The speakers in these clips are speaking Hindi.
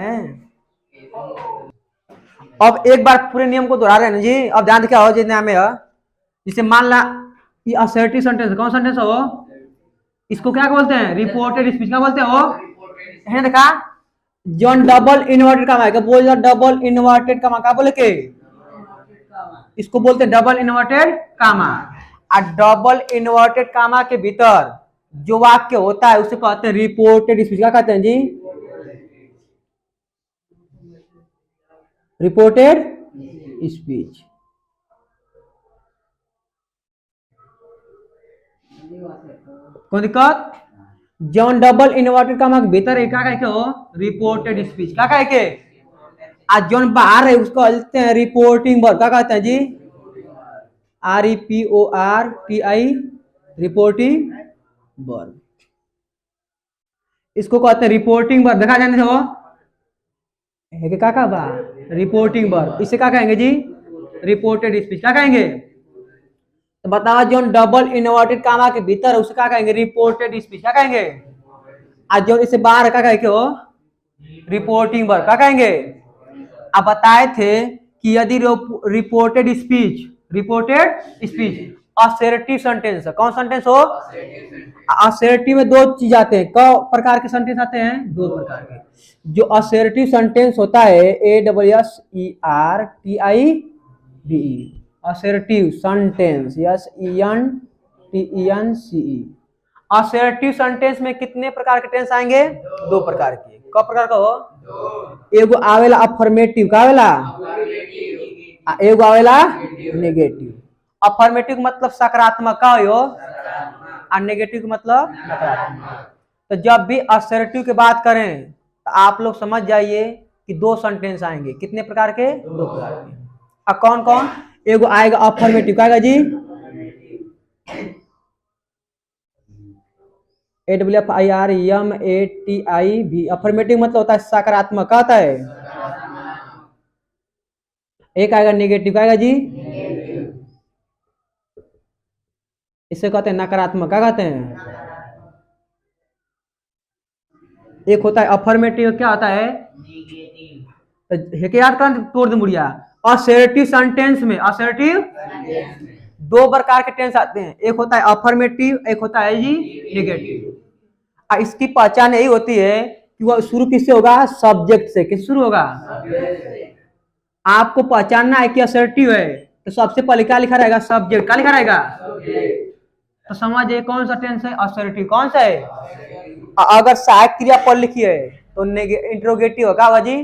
हैं। अब एक बार पूरे नियम को दोहरा रहे हैं ना जी। अब ध्यान क्या हो जितने में जिसे मान ला ये असर्टिव सेंटेंस कौन सेंटेंस हो, इसको क्या बोलते हैं, रिपोर्टेड स्पीच। क्या बोलते हो, है देखा जॉन डबल इन्वर्टेड कामा है, बोल डबल इन्वर्टेड कामा क्या बोले के, इसको बोलते हैं डबल इन्वर्टेड कामा। और डबल इन्वर्टेड कामा के भीतर जो वाक्य होता है उसे कहते हैं रिपोर्टेड स्पीच। क्या कहते हैं जी, रिपोर्टेड स्पीच। कोई दिक्कत, जॉन डबल इन्वर्टेड कामा के भीतर एक क्या कहे के हो, रिपोर्टेड स्पीच। क्या कहे के, आज जॉन बाहर है उसको कहते हैं रिपोर्टिंग वर्ब। क्या कहते हैं जी, REPORTI, रिपोर्टिंग वर्ब। इसको कहते हैं रिपोर्टिंग वर्ब। देखा जाने हो है क्या कहा बा, रिपोर्टिंग वर्ब। इसे क्या कहेंगे जी, रिपोर्टेड स्पीच। क्या कहेंगे, तो बताओ जो डबल इन्वर्टेड कामा के भीतर उसे क्या कहेंगे, रिपोर्टेड स्पीच। क्या कहेंगे, आज जो इसे बाहर क्या कहेंगे हो, रिपोर्टिंग वर्ब। क्या कहेंगे, आप बताए थे कि यदि reported speech, reported speech assertive sentence, कौन सेंटेंस हो, असर्टिव में दो चीज आते हैं। कौ प्रकार के सेंटेंस आते हैं, दो प्रकार के। जो असर्टिव सेंटेंस होता है ASSERTIVE, assertive sentence, SENTENCE। Assertive sentence में कितने प्रकार के टेंस आएंगे, दो प्रकार के। कौ प्रकार का हो, एगो आवेला अफर्मेटिव, का आवेला, एगो आवेला नेगेटिव। अफर्मेटिव मतलब सकारात्मक का हो, और नेगेटिव मतलब नकारात्मक। तो जब भी असर्टिव की बात करें तो आप लोग समझ जाइए कि दो सेंटेंस आएंगे। कितने प्रकार के, दो प्रकार के। अब कौन कौन, एगो आएगा अफर्मेटिव। का आएगा जी, AFFIRMATIV। अफर्मेटिव मतलब होता है सकारात्मक। का होता है, एक आएगा नेगेटिव। का आएगा जी, इसे कहते हैं नकारात्मक। क्या कहते हैं, एक होता है अफर्मेटिव, क्या होता है, तो याद कर तोड़ दे मुड़िया। असर्टिव सेंटेंस में, असर्टिव दो प्रकार के टेंस आते हैं, एक होता है अफर्मेटिव, एक होता है जी नेगेटिव। इसकी पहचान यही होती है कि वह शुरू किससे होगा, सब्जेक्ट से। किस शुरू होगा, आपको पहचानना है कि असर्टिव है तो सबसे पहले क्या लिखा रहेगा, सब्जेक्ट। क्या लिखा रहेगा, तो समझिए कौन सा टेंस है, असर्टिव। कौन सा है, अगर सहायक क्रिया पर लिखी है तो इंट्रोगेटिव होगा जी।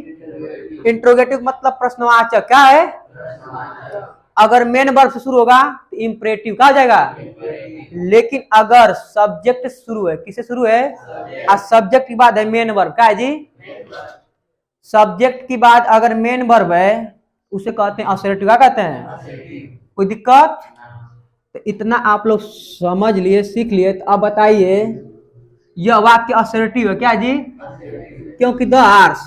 इंट्रोगेटिव मतलब प्रश्नवाचक। क्या है, अगर मेन वर्ब से शुरू होगा तो इंपरेटिव। क्या हो जाएगा, लेकिन अगर सब्जेक्ट शुरू है, किससे शुरू है, और सब्जेक्ट के बाद है मेन वर्ब। क्या है जी, सब्जेक्ट की बाद अगर मेन वर्ब है उसे कहते हैं असर्टिव। क्या कहते हैं, कोई दिक्कत, तो इतना आप लोग समझ लिए, सीख लिए। तो अब बताइए यह वाक्य असर्टिव है क्या जी, क्योंकि द आर्स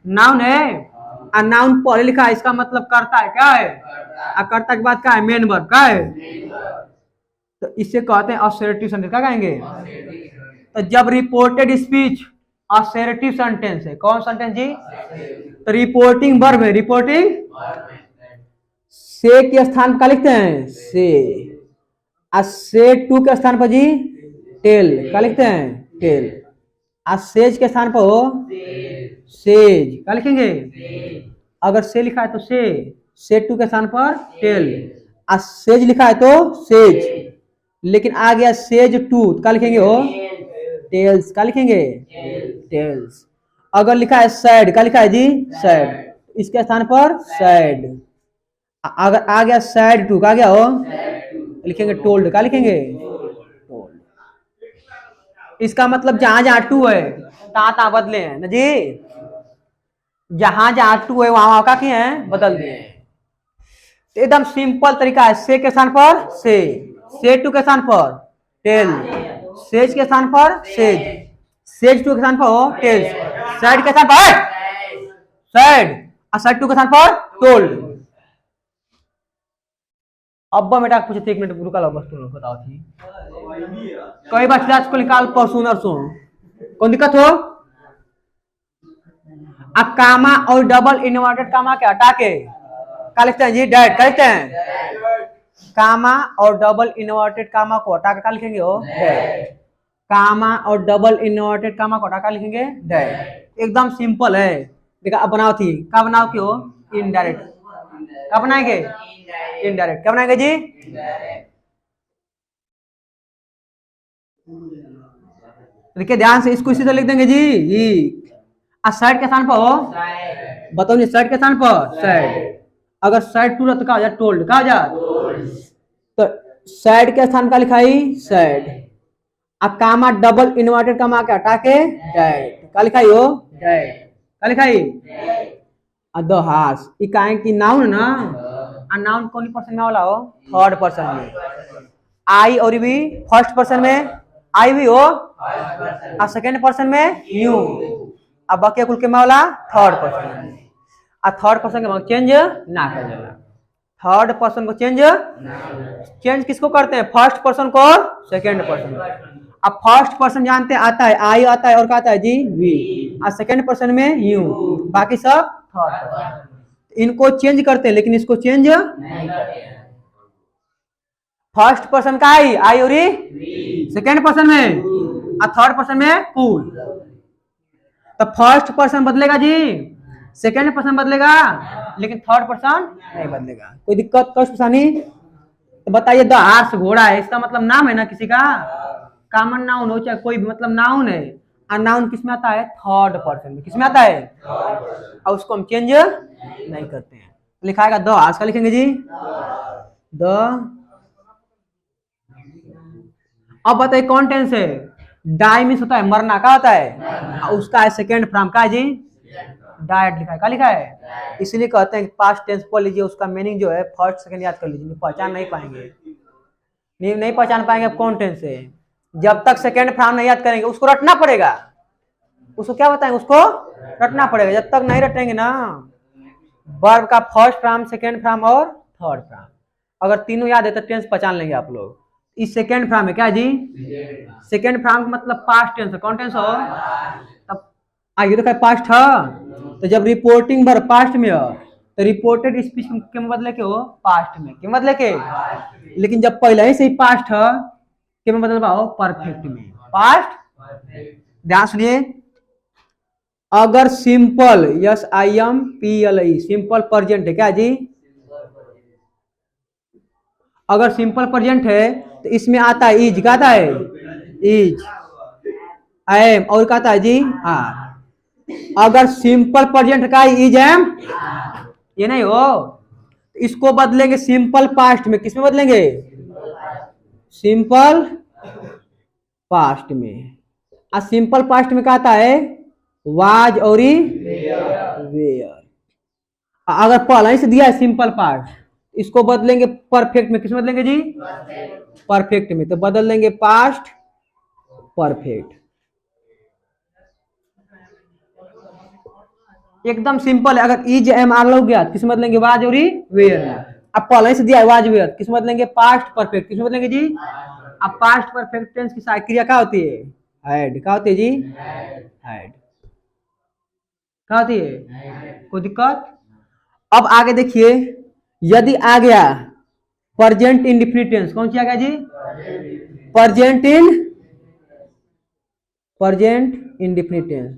नाउन है, और नाउन पहले लिखा है, इसका मतलब करता है। क्या है, और करता के बाद क्या है, मेन वर्ब। क्या है, तो इसे कहते हैं असर्टिव सेंटेंस। क्या कहेंगे, तो जब रिपोर्टेड स्पीच असर्टिव सेंटेंस है, कौन सेंटेंस जी, तो रिपोर्टिंग वर्ब है, रिपोर्टिंग से के स्थान पर क्या लिखते हैं, से, और से टू के स्थान पर जी टेल। क्या लिखते हैं, टेल। और सेज के स्थान पर हो सेज। क्या लिखेंगे, अगर से लिखा है तो से टू के स्थान पर टेल, और सेज लिखा है तो सेज, लेकिन आ गया सेज टू, क्या लिखेंगे हो, टेल्स। क्या लिखेंगे, टेल्स। अगर लिखा है सैड, क्या लिखा है जी, सैड, इसके स्थान पर सैड। अगर आ गया सैड टू, क्या गया हो, लिखेंगे टोल्ड। क्या लिखेंगे, टोल्ड। इसका मतलब जहां जहां टू है तहां तहां बदले हैं ना जी, जहां जहां टू है वहां वहां का किए हैं, बदल दिए। एकदम सिंपल तरीका है, से के स्थान पर से टू के स्थान पर टेल, सेज के स्थान पर सेज टू के स्थान पर हो टेल्स, साइड के स्थान पर साइड, और साइड टू के स्थान पर टोल्ड। अब्बा बेटा पूछे एक मिनट रुका लो बस, तुम लोग बताओ थी कई बार क्लास को निकाल परसों नरसों, कौन दिक्कत हो। अब कामा और डबल इन्वर्टेड कामा के हटा के क्या लिखते हैं जी? डैट। क्या लिखते हैं? कामा और डबल इन्वर्टेड कामा को हटा के क्या लिखेंगे? हो डैट। कामा और डबल इन्वर्टेड कामा को हटा के लिखेंगे? डैट। एकदम सिंपल है। देखा अब बनाओ थी, क्या बनाओ क्यों? इनडायरेक्ट। क्या बनाएंगे? इनडायरेक्ट। क्या बनाएंगे जी? देखिए ध्यान से, इसको इसी तरह लिख देंगे जी। साइड के स्थान पर हो, बताओ जी, साइड के स्थान पर साइड। अगर साइड टू तो कहा जाए टोल्ड। कहा जाए तो साइड के स्थान का लिखाई साइड। अब कामा डबल इन्वर्टेड कामा के हटा के डैट। क्या लिखाई हो? डैट। क्या लिखाई? द हास। इकाई की नाउन ना, नाउन कौन पर्सन में वाला हो? थर्ड पर्सन में। आई और भी फर्स्ट पर्सन में आई भी हो, और सेकेंड पर्सन में यू। अब बाकी कुल के वाला थर्ड पर्सन में। थर्ड पर्सन के चेंज ना कर जाला। थर्ड पर्सन को चेंज किसको करते हैं? फर्स्ट पर्सन को और सेकेंड पर्सन। अब फर्स्ट पर्सन जानते आता है आई आता है और क्या आता है जी? वी। और सेकेंड पर्सन में यू, बाकी सब थर्ड पर्सन। इनको चेंज करते हैं लेकिन इसको चेंज नहीं करते हैं। फर्स्ट पर्सन का आई और सेकेंड पर्सन में और थर्ड पर्सन में कूल। तो फर्स्ट पर्सन बदलेगा जी, सेकेंड पर्सन बदलेगा, लेकिन थर्ड पर्सन नहीं बदलेगा। कोई दिक्कत कष्ट परेशानी? तो बताइए द हार्स घोड़ा है, इसका मतलब नाम है ना किसी का, कॉमन नाउन हो चाहे कोई मतलब नाउन है। और नाउन किस में आता है? थर्ड पर्सन में। किस में आता है? और उसको हम चेंज नहीं करते हैं। लिखाएगा द हार्स। का लिखेंगे जी? द। अब बताइए कौन टेंस है? डाई मीन्स होता है मरना। क्या होता है? उसका है सेकेंड फॉर्म। का है जी? डाइट लिखा है। क्या लिखा है? इसलिए कहते हैं पास्ट टेंस पढ़ लीजिए, उसका मीनिंग जो है फर्स्ट सेकंड याद कर लीजिए, पहचान नहीं पाएंगे। नहीं पहचान पाएंगे कौन टेंस है। जब तक सेकेंड फॉर्म नहीं याद करेंगे उसको रटना पड़ेगा। उसको क्या बताएंगे? उसको रटना पड़ेगा। जब तक नहीं रटेंगे ना, वर्ब का फर्स्ट फॉर्म, सेकेंड फॉर्म और थर्ड फॉर्म, अगर तीनों याद है तो टेंस पहचान लेंगे आप लोग। इस सेकेंड फॉर्म है क्या जी? सेकेंड फॉर्म मतलब पास्ट टेंस है। कौन टेंस हो? तब आगे तो पास्ट है, तो जब रिपोर्टिंग वर्ब पास्ट में हो तो रिपोर्टेड स्पीच के बदले के हो पास्ट में। के बदले के? लेकिन जब पहले ही से ही पास्ट है के में बदल पाओ परफेक्ट में। पास्ट। ध्यान सुनिए, अगर simple yes I am P L E simple present है क्या जी? अगर सिंपल प्रेजेंट है तो इसमें आता है इज। क्या आता है? इज, एम और क्या आता है जी? आर। अगर सिंपल प्रेजेंट का इज एम ये नहीं हो, इसको बदलेंगे सिंपल पास्ट में। किसमें बदलेंगे? सिंपल पास्ट में। और सिंपल पास्ट में क्या आता है? वाज और वेयर। अगर पहले से दिया है सिंपल पास्ट, इसको बदलेंगे परफेक्ट में। किसमें बदलेंगे जी? परफेक्ट में। तो बदल देंगे पास्ट परफेक्ट। एकदम सिंपल है। अगर इज एम आर लग गया किस बदलेंगे? वाज और वेयर में। अब पहले से दिया है वाज वेयर, किस बदलेंगे? Past perfect. किस बदलेंगे जी? अब पास्ट परफेक्ट टेंस की क्रिया क्या होती है? हैड। क्या होती है जी? हैड। क्या होती है? कोई दिक्कत? अब आगे देखिए, यदि आ गया प्रेजेंट इंडेफिनिट टेंस। कौन सी आ गया जी? Present indefinite tense.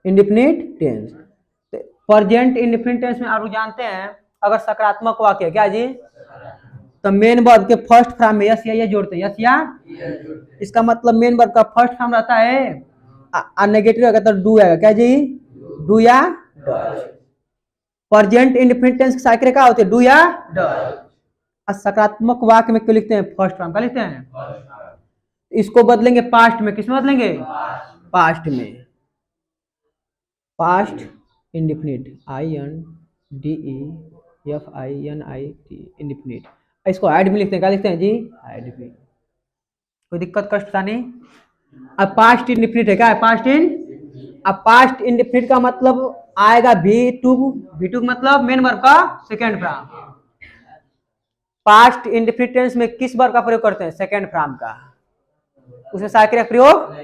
Indefinite tense. Present indefinite tense में आप लोग जानते हैं, अगर सकारात्मक वाक्य क्या जी, तो मेन वर्ब के फर्स्ट फॉर्म में यस या ये जोड़ते हैं। यस या, इसका मतलब मेन वर्ब का फर्स्ट फॉर्म रहता है, नेगेटिव आएगा तो डू आएगा। क्या जी? डू या डज। प्रेजेंट इंडेफिनिट टेंस की साइकिल क्या होती है? डू या डज। सकारात्मक वाक्य में क्यों लिखते हैं फर्स्ट फॉर्म? क्या लिखते हैं? इसको बदलेंगे पास्ट में। किसमें बदलेंगे? पास्ट में। Past indefinite, I N D E F I N I T, indefinite. इसको हाइड में लिखते हैं। क्या लिखते हैं जी? हाइड में। कोई दिक्कत कष्ट था नहीं? अब पास्ट इंडेफिनिट है। क्या है? पास्ट इन। अब पास्ट इंडेफिनिट का मतलब आएगा भी टू। भी टू मतलब मेन वर्ब का second form. Past indefinite tense में किस वर्ब का प्रयोग करते हैं? सेकेंड फॉर्म का। उसमें साइकिल प्रयोग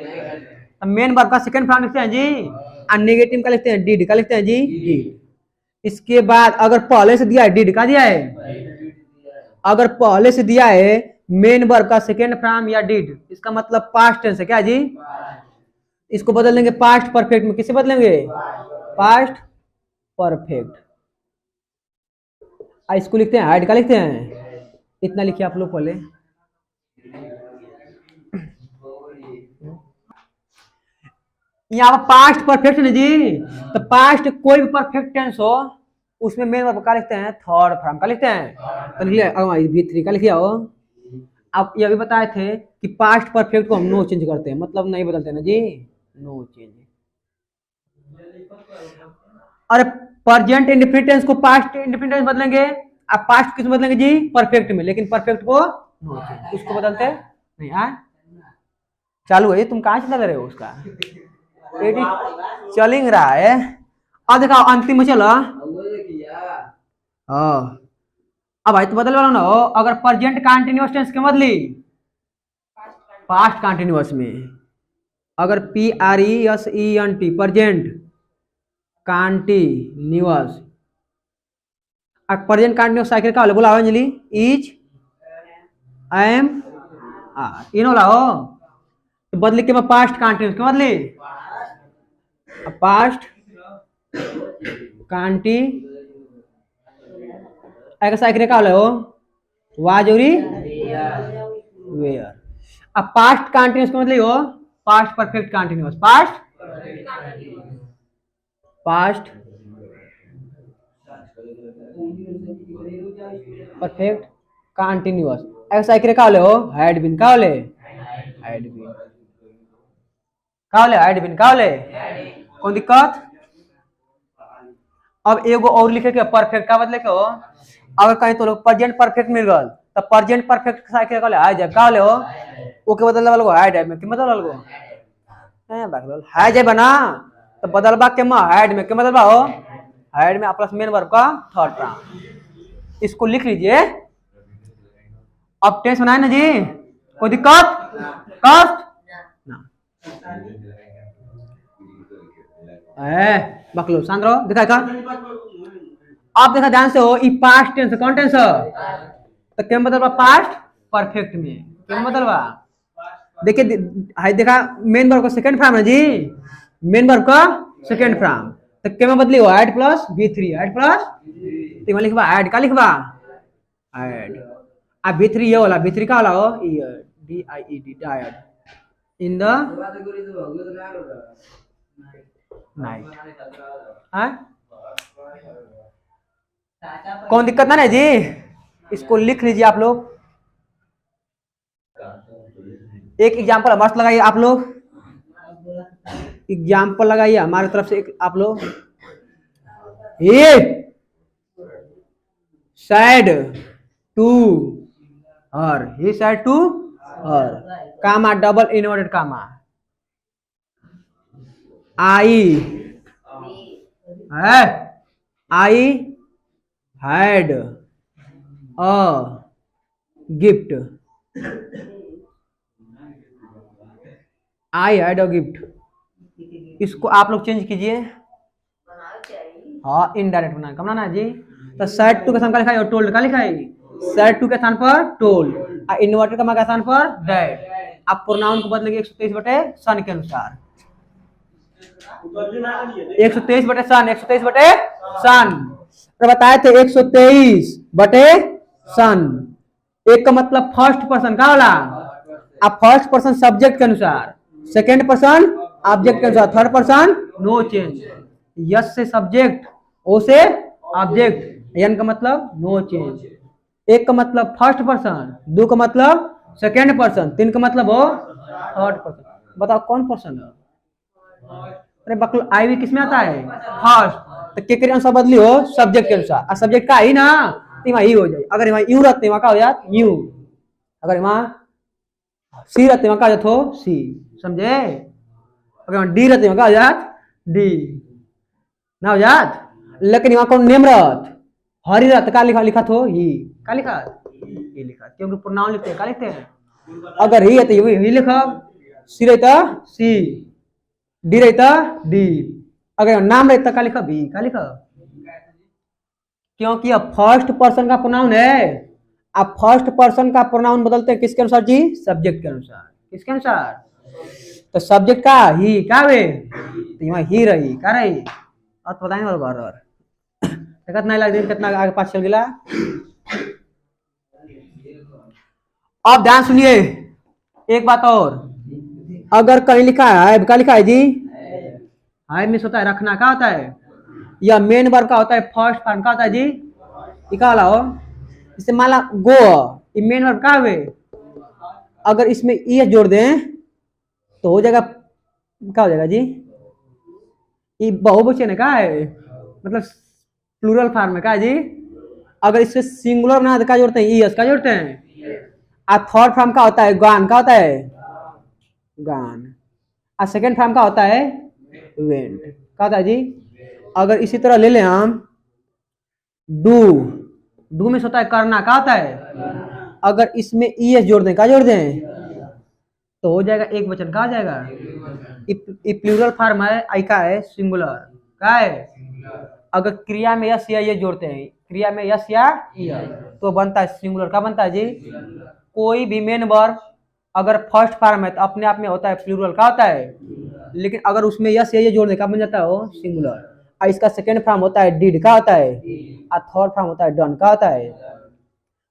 तो मेन वर्ब का सेकंड फॉर्म लिखते हैं जी, और नेगेटिव का लिखते हैं डिड, का लिखते हैं जी डिड। इसके बाद अगर पहले से दिया है डिड का दिया है, अगर पहले से दिया है मेन वर्ब का सेकंड फॉर्म या डिड, इसका मतलब पास्ट टेंस है क्या जी, इसको बदल देंगे पास्ट परफेक्ट में। किसे बदलेंगे, पास्ट परफेक्ट। इसको लिखते हैं हाइड, का लिखते हैं, इतना लिखिए आप लोग पहले। यहाँ पर पास्ट परफेक्ट है जी, तो पास्ट कोई भी परफेक्ट टेंस हो उसमें मेन वर्ब का लिखते हैं थर्ड फॉर्म, का लिखते हैं, तो लिखिए V3 का लिखिए हो। आप ये भी बताए थे कि पास्ट परफेक्ट को हम नो चेंज करते हैं, मतलब नहीं बदलते ना जी, नो चेंज। और प्रेजेंट इंडेफिनिट टेंस को पास्ट इंडेफिनिट टेंस बदलेंगे, आप पास्ट किस बदलेंगे जी, परफेक्ट में, लेकिन परफेक्ट को नो चेंज, उसको बदलते नहीं। हाँ चालू है, तुम कहाँ चला रहे हो, उसका चलिंग रहा है। अब देखा अंतिम में चलो, अब भाई तो बदल वाला ना हो, अगर प्रेजेंट कंटीन्यूअस टेंस के बदली पास्ट कंटीन्यूअस में, अगर PRESENT present continuous, present continuous cycle का बोला अंजलि, इज एम इन वाला हो, तो बदली के मैं पास्ट कंटीन्यूअस के बदली पास्ट कांटी साइकिल का हो वाज और वेयर। अब पास्ट कंटीन्यूअस का मतलब हो past perfect continuous, past perfect continuous. Cycle का हो हैड बीन, का होले हैड बीन, का होले हैड बीन, का होले, कौन दिक्कत। अब एगो और लिखे के परफेक्ट का मतलब हो, अगर कहीं तो लोग प्रेजेंट परफेक्ट मिल गल तो प्रेजेंट परफेक्ट साइकिल का आ जाए, का होले हो ओके बदल वाला हाइड है में, कि मतलब वाला है बदल हाई जाए बना, तो बदलबा के में हाइड में, के बदलबा हो हाइड में प्लस मेन वर्ब का थर्ड फॉर्म। इसको लिख लीजिए। अब टेंस बनाए ना जी, कोई दिक्कत कष्ट ना, बकलो शांत रहो, दिखाए का। आप देखा ध्यान से हो, ई पास्ट टेंस कौन टेंस है, तो क्या मतलब पास्ट परफेक्ट में, क्या मतलब देखिए हाई देखा मेन वर्ब का सेकंड फॉर्म है जी, मेन वर्ब का सेकंड फॉर्म, तो क्या में बदली हो add plus V3, add plus तो लिखवा ऐड, का लिखवा ऐड। अब V3 ये वाला, V3 का वाला हो DIED died in the night. कौन दिक्कत ना है जी, इसको लिख लीजिए आप लोग। एक एग्जाम्पल मस्त लगाइए आप लोग, एग्जाम्पल लगाइए हमारी तरफ से एक आप लोग। ये said to her, he said to her, comma double inverted comma, I had a gift, I had a gift, इसको आप लोग चेंज कीजिए। हाँ इनडायरेक्ट बनाना, कब बनाना है जी, तो सैड टू के स्थान पर लिखा है टोल्ड, का लिखा है सैड टू के स्थान पर टोल्ड, इन्वर्टेड कमा के स्थान पर डैड। आप प्रोनाउन को बदलेंगे 123 बटे सन के अनुसार, 123 बटे सन, 123 बटे सन, तो बताए थे 123 बटे सन। एक का मतलब फर्स्ट पर्सन का वाला, अब फर्स्ट पर्सन सब्जेक्ट के अनुसार, सेकेंड पर्सन ऑब्जेक्ट के अनुसार, third person no change, S से सब्जेक्ट, ओ से ऑब्जेक्ट, एन का मतलब नो चेंज। एक का मतलब फर्स्ट पर्सन, दो का मतलब सेकेंड पर्सन, तीन का मतलब हो थर्ड पर्सन। बताओ कौन पर्सन है, अरे बकलो आई भी किसमें आता है फर्स्ट, तो के अनुसार बदली हो सब्जेक्ट के अनुसार, और सब्जेक्ट का ही ना तो वहां ही हो जाए, अगर वहां यू रहते वहां का हो जात यू, अगर वहां सी रहते वहां का हो जात हो सी, समझे, अगर वहां डी रहते वहां का हो जात डी ना हो जात, लेकिन वहां कौन नेम रहत हरी रहत, का लिखा लिखा थो ही, का लिखा ये लिखा, क्योंकि प्रोनाउन लिखते हैं का लिखते हैं, अगर ही है तो ही लिखा, सी रहता सी, डी रहता डी, अगर नाम रहता का लिखा बी, का लिखा, क्योंकि अब फर्स्ट पर्सन का प्रोनाउन है। अब फर्स्ट पर्सन का प्रोनाउन बदलते हैं किसके अनुसार जी, सब्जेक्ट के अनुसार। किसके अनुसार, तो सब्जेक्ट का ही का वे, तो यहाँ ही रही का रही, और तो बताए ना बार बार कितना लग रही, कितना आगे पास चल गया। अब ध्यान सुनिए एक बात और, अगर कहीं लिखा है, क्या लिखा है जी, हाय मिस होता है रखना, क्या होता है, या मेन वर्ब का होता है फर्स्ट फॉर्म, का होता है जी, क्या वाला हो, इसे माला गो, ये मेन वर्ब का है, अगर इसमें ई जोड़ दें तो हो जाएगा, क्या हो जाएगा जी, ये बहुवचन है, क्या है, मतलब प्लूरल फॉर्म है, क्या है जी, अगर इससे सिंगुलर बना तो क्या जोड़ते हैं, ई का जोड़ते हैं। आ थर्ड फॉर्म का होता है गान, का होता है गान, आ सेकेंड फॉर्म का होता है वेंट, क्या होता है जी। अगर इसी तरह ले लें हम डू, डू में होता है करना, क्या होता है, अगर इसमें ई एस जोड़ दें, क्या जोड़ दें, तो हो जाएगा एक वचन, का हो जाएगा, प्लूरल फॉर्म है, आई का है सिंगुलर, का है, अगर क्रिया में यस या ये जोड़ते हैं, क्रिया में यस या तो बनता है सिंगुलर, का बनता है जी। कोई भी मेन वर्ब अगर फर्स्ट फॉर्म है तो अपने आप में होता है प्लूरल, का होता है, लेकिन अगर उसमें यस या ये जोड़ दे, का बन जाता है वो सिंगुलर। और इसका सेकेंड फॉर्म होता है डिड, का होता है, और थर्ड फॉर्म होता है डन, का होता है।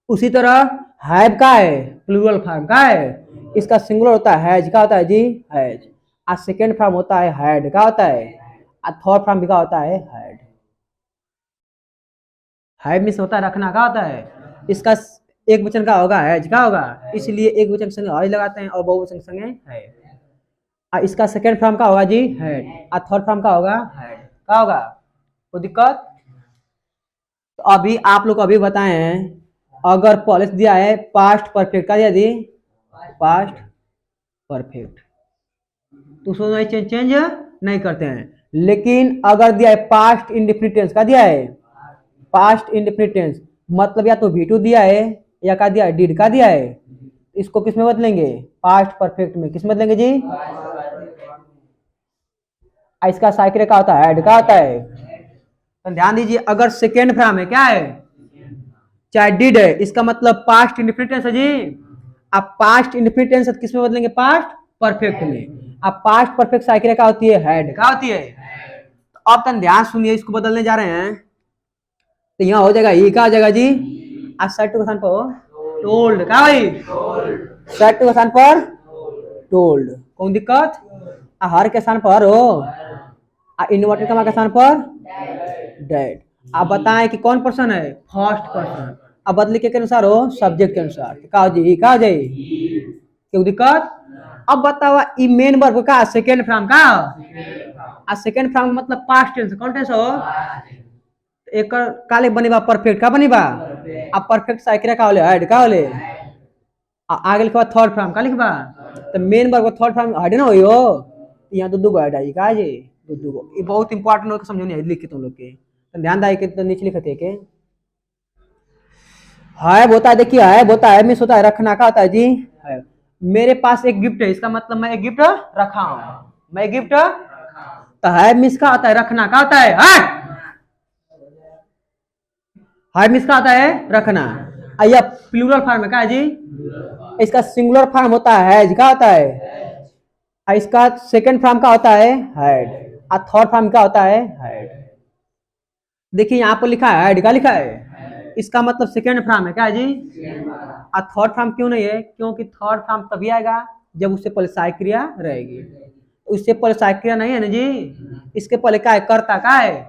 उसी तरह हैव का है प्लूरल फॉर्म, का है, इसका सिंगुलर होता है हैज, का होता है जी हैज, और सेकेंड फॉर्म होता है हैड, का होता है, और थर्ड फॉर्म भी का होता है हैड। हैव मिस होता है रखना, का होता है, इसका एक वचन का होगा हैज, का होगा, इसलिए एक वचन संगे हैज लगाते हैं और बहुवचन संगे है। और इसका सेकेंड फॉर्म का होगा जी हैड, और थर्ड फॉर्म का होगा हैड, का होगा, कोई दिक्कत। तो अभी आप लोग अभी बताए हैं, अगर पॉलिश दिया है पास्ट परफेक्ट, का दिया दी पास्ट परफेक्ट, तो उसको चेंज नहीं करते हैं, लेकिन अगर दिया है पास्ट इंडेफिनिट टेंस, का दिया है पास्ट इंडेफिनिट टेंस, मतलब या तो V2 दिया है या का दिया है डिड, का दिया है, इसको किस में बदलेंगे, पास्ट परफेक्ट में, किस में बदलेंगे जी, इसका साइकिल का होता है हेड, का होता है। तो ध्यान दीजिए, अगर सेकेंड फॉर्म है, क्या है, चाहे डिड है, इसका मतलब पास्ट इंडेफिनिट टेंस है जी। आप पास्ट इंडेफिनिट टेंस किस में बदलेंगे, पास्ट परफेक्ट में। अब पास्ट परफेक्ट साइकिल क्या होती है, हेड, क्या होती है। तो अब तक ध्यान सुनिए, इसको बदलने जा रहे हैं, तो यहाँ हो जाएगा ये, क्या हो जाएगा जी, आज सेट टू के स्थान पर टोल्ड, क्या भाई, सेट टू के स्थान पर टोल्ड, कौन दिक्कत, हर के स्थान पर हो, इन्वर्टेड कमा के स्थान पर डेड। आप बताएं कि कौन पर्सन है, फर्स्ट पर्सन, अब बदले के अनुसार हो, सब्जेक्ट के अनुसार, क्या हो जाए, क्या हो जाए, क्यों दिक्कत। अब बताओ ई मेन वर्ब का सेकेंड फॉर्म, का आ सेकेंड फॉर्म मतलब पास्ट टेंस, कौन टेंस हो, एक काले बनेबा परफेक्ट, का बनेबा, अब परफेक्ट साइकिल का होले हेड, का होले, आगे लिखबा थर्ड फॉर्म, का लिखबा, तो main verb third form head ना होयो, यहाँ दो गो हेड आई, का जी दो गो, ये बहुत इंपॉर्टेंट हो, समझो नहीं लिख के तुम लोग के, तो ध्यान दाई के, तो नीचे लिखते के है होता है, देखिए है होता है, मिस होता है रखना, का होता है जी है। मेरे पास एक गिफ्ट है, इसका मतलब मैं एक गिफ्ट रखा हूं, मैं गिफ्ट, तो है मिस का होता है रखना, का होता है है मिस का होता है रखना। या प्लूरल फॉर्म है, का है जी, इसका सिंगुलर फॉर्म होता है हैज, का होता है, इसका सेकंड फॉर्म का होता है हैड, और थर्ड फॉर्म का होता है हैड। देखिए यहाँ पर लिखा है हेड, का लिखा है, इसका मतलब सेकेंड फॉर्म है, क्या जी, और थर्ड फॉर्म क्यों नहीं है, क्योंकि थर्ड फॉर्म तभी आएगा जब उससे पहले सहायक क्रिया रहेगी, उससे पहले सहायक क्रिया नहीं है ना जी, इसके पहले क्या है, कर्ता, का है,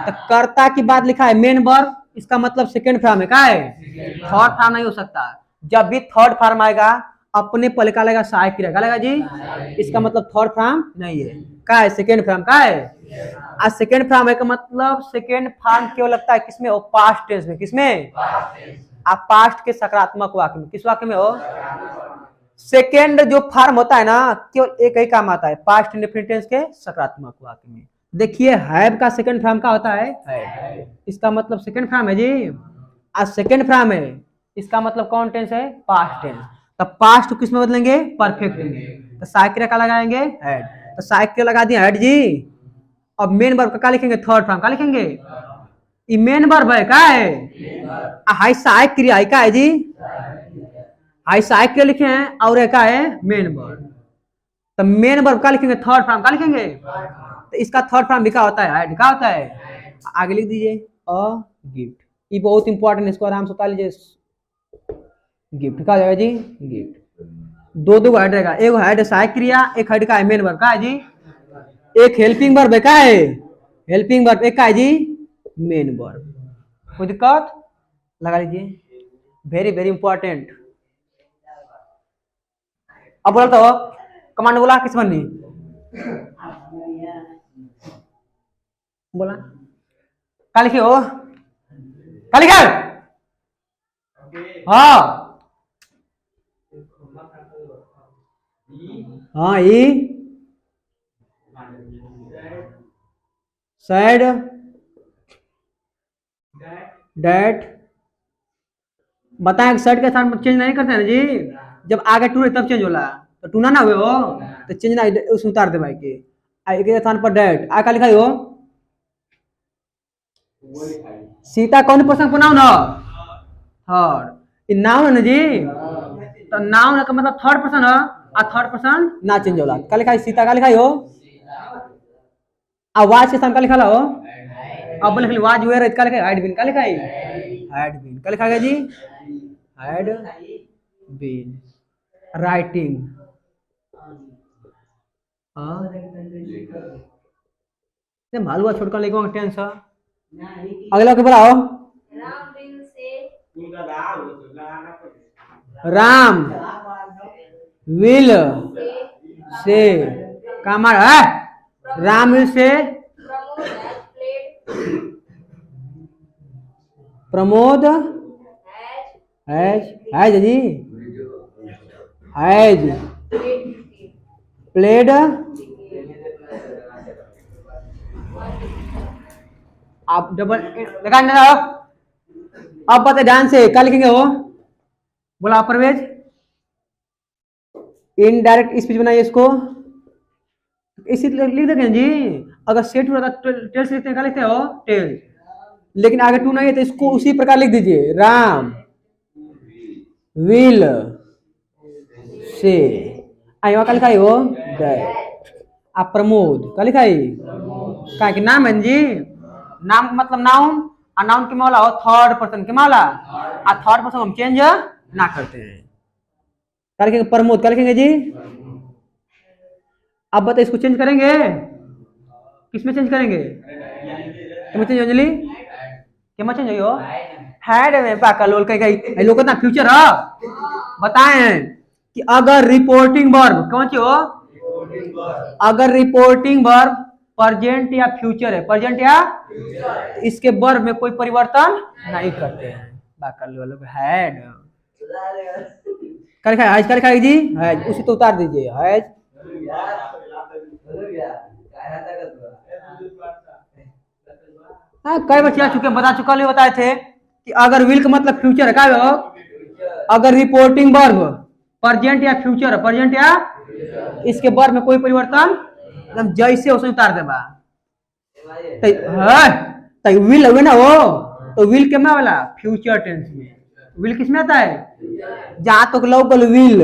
तो कर्ता की बात लिखा है मेन वर्ब, इसका मतलब सेकेंड फॉर्म है, का है, थर्ड फॉर्म नहीं हो सकता। जब भी थर्ड फॉर्म आएगा अपने पहले का लगेगा सहायक क्रिया, का लगेगा जी, इसका मतलब थर्ड फॉर्म नहीं है, का है सेकेंड फॉर्म, का है। आज सेकेंड फॉर्म है का मतलब सेकेंड फॉर्म क्यों लगता है, किसमें हो, पास्ट टेंस में, किसमें, आप पास्ट के सकारात्मक वाक्य में, किस वाक्य में हो, सेकेंड जो फॉर्म होता है ना केवल एक ही काम आता है, पास्ट इंडेफिनिट टेंस के सकारात्मक वाक्य में। देखिए हैव का सेकेंड फॉर्म का होता है हैव, इसका मतलब सेकेंड फॉर्म है जी, आज सेकेंड फॉर्म है, इसका मतलब कौन टेंस है, पास्ट टेंस, तो पास्ट किस में बदलेंगे, परफेक्ट में, तो साइकिल का लगाएंगे हैड, तो सहायक क्रिया लगा दिया हेड जी। अब मेन वर्ब का क्या लिखेंगे, थर्ड फॉर्म का लिखेंगे। ये मेन वर्ब है क्या है, हाई सहायक क्रिया है क्या है जी, हाई सहायक क्रिया लिखे हैं और क्या है मेन वर्ब। तो मेन वर्ब का लिखेंगे, थर्ड फॉर्म का लिखेंगे। तो इसका थर्ड फॉर्म लिखा होता है हेड, क्या होता है, आगे लिख दीजिए अ गिफ्ट। ये बहुत इंपॉर्टेंट, इसको आराम से उतार लीजिए। गिफ्ट का जाएगा जी, गिफ्ट। दो दो हेड रहेगा, एक हेड सहायक क्रिया, एक हेड का है मेन वर्ब का है जी, एक हेल्पिंग वर्ब है का है, हेल्पिंग वर्ब, एक का है जी मेन वर्ब। कोई दिक्कत, लगा लीजिए, वेरी वेरी इंपॉर्टेंट। अब बोला तो कमांड बोला किस बनी बोला, क्या लिखे हो, क्या लिखे, हाँ हाँ, ई सैड डैट। बताएं शर्ट के साथ चेंज नहीं करते हैं जी, जब आगे टू तब चेंज होला, तो टू ना हुए हो तो चेंज ना उस उतार दे भाई के, के स्थान पर डैट आ का लिखा हो। सीता कौन पर्सन प्रोनाउन हो, थर्ड नाउन है ना जी, तो नाउन का मतलब थर्ड पर्सन है, और थर्ड पर्सन ना चेंज होला, का लिखा है सीता का लिखा हो, आवाज के स्थान का लिखा हो, अब बोले खाली वाज वेयर का लिखा है, हैड बीन का लिखा है, हैड बीन का लिखा है जी, हैड बीन राइटिंग। मालूम छोटका लेको टेंस। अगला के बोलाओ, राम विल से कामर है, Ram will say Pramod has जी, हैज प्लेड, आप डबल लगा ना। अब पता ध्यान से क्या लिखेंगे वो, बोला परवेज, इनडायरेक्ट स्पीच बनाइए इसको, इसी लिख देंगे जी। अगर सेट हो तो टेल्स लिखते हैं, क्या लिखते हो टेल्स, लेकिन आगे टू नहीं है तो इसको उसी प्रकार लिख दीजिए, राम विल से, आईवा का लिखा है वो दैट, आप प्रमोद का लिखा है, क्या कि नाम है जी, नाम मतलब नाउन, और नाउन के मामला हो थर्ड पर्सन के मामला, और थर्ड पर्सन हम चेंज ना करते हैं, क्या लिखेंगे प्रमोद का लिखेंगे जी। अब बताइए इसको चेंज करेंगे, किसमें चेंज करेंगे, क्या चेंज अंजलि, क्या चेंज हो, हैड में पाका लोल कहीं लोग ना फ्यूचर है, बताएं कि अगर रिपोर्टिंग वर्ब कौन सी हो, अगर रिपोर्टिंग वर्ब प्रेजेंट या फ्यूचर है, प्रेजेंट या इसके वर्ब में कोई परिवर्तन नहीं करते हैं, बाका लोग हैड कर खाए, हैज कर खाए जी, हैज उसी तो उतार दीजिए, हैज। हाँ कई बार चिढ़ा चुके, बता चुका बताए थे कि अगर विल का मतलब फ्यूचर है, क्या हो, अगर रिपोर्टिंग वर्ब प्रेजेंट या फ्यूचर है, प्रेजेंट या इसके वर्ब में कोई परिवर्तन, मतलब जैसे उसे उतार देबा, तो विल हुए ना हो, तो विल के में वाला फ्यूचर टेंस में, विल किसमें आता है, जहां तक लोकल विल,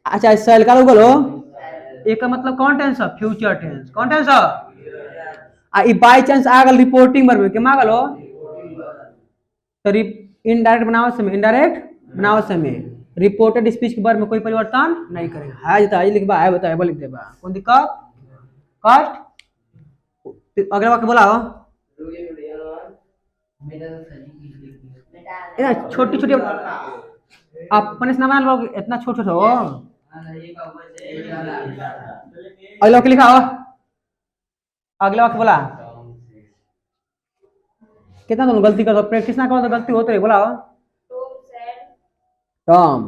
अच्छा सेल का लोकल हो, एक का मतलब कौन टेंस है, फ्यूचर टेंस, कौन टेंस है, बाई चांस आगल रिपोर्टिंग वर्ब के मागल हो, तो इनडायरेक्ट बनावट समय, इनडायरेक्ट बनावट समय रिपोर्टेड स्पीच के वर्ब में कोई परिवर्तन नहीं करेगा, है बताइए लिख बा, है बताइए लिख देबा, कौन दिक्कत, कष्ट। अगला वाक्य बोला हो, छोटी छोटी अपने से ना बना लोग, इतना छोट छोट हो, अगला वाक्य लिखा हो, अगला वाक्य बोला, कितना तुम गलती कर दो, प्रैक्टिस ना करो तो गलती होते बोला हो, टॉम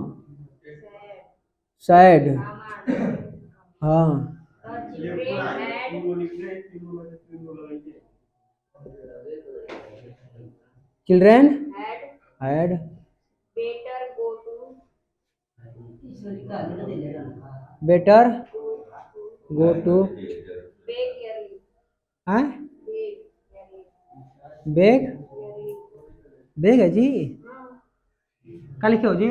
सैड, हाँ children had better go to हाँ बेग बेग है जी क्या लिखे हो जी